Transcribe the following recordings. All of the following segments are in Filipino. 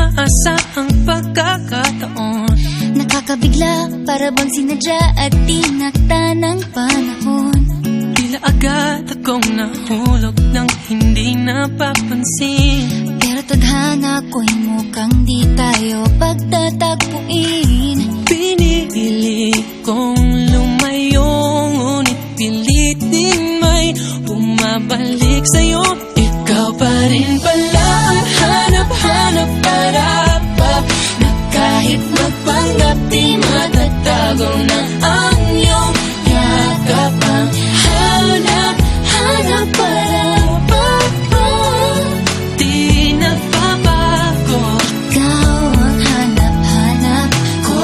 inaasahang pagkakataon. Nakakabigla, para bang sinadya at tinakda ng panahon. Tila agad akong nahulog nang hindi napapansin. Pero tadhana ko'y mukhang di tayo pagtatagpuin. Pinili kong lumayo, ngunit pilit din may bumabalik sa'yo. Ikaw pa rin pala ang hanap-hanap para pa, na kahit magpanggap di matatago na ang iyong yakap. Ang hanap-hanap para pa, di nagbabago. Ikaw ang hanap-hanap ko.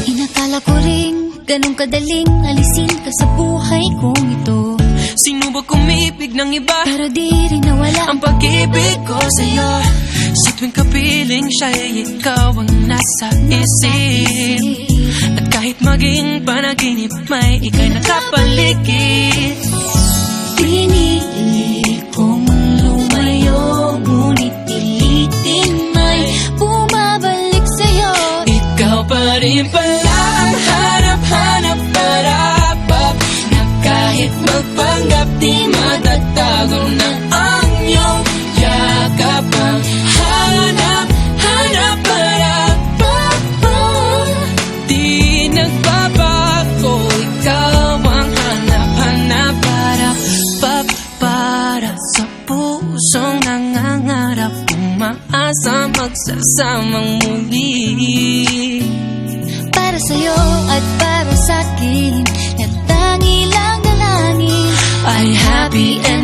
Inakala ko rin ganun kadaling alisin ka sa buhay kong ito. Sino ba kumibig ng iba? Pero di rin nawala ang pag-ibig ko sa'yo. Sa tuwing kapiling siya'y ikaw ang nasa isip. At kahit maging panaginip, may ika'y nakapaligid. Pinili kong lumayo, ngunit pilitin may bumabalik sa'yo. Ikaw pa rin pala ang hanap-hanap para pa, na kahit magpanggap di matatago na ang iyong yakap. Ang hanap-hanap para pa, di nagbabago. Ikaw ang hanap-hanap para pa, para sa pusong nangangarap, umaasa magsasamang muli. Para sa'yo at para sa'kin, na tangi lang dalangin ay happy and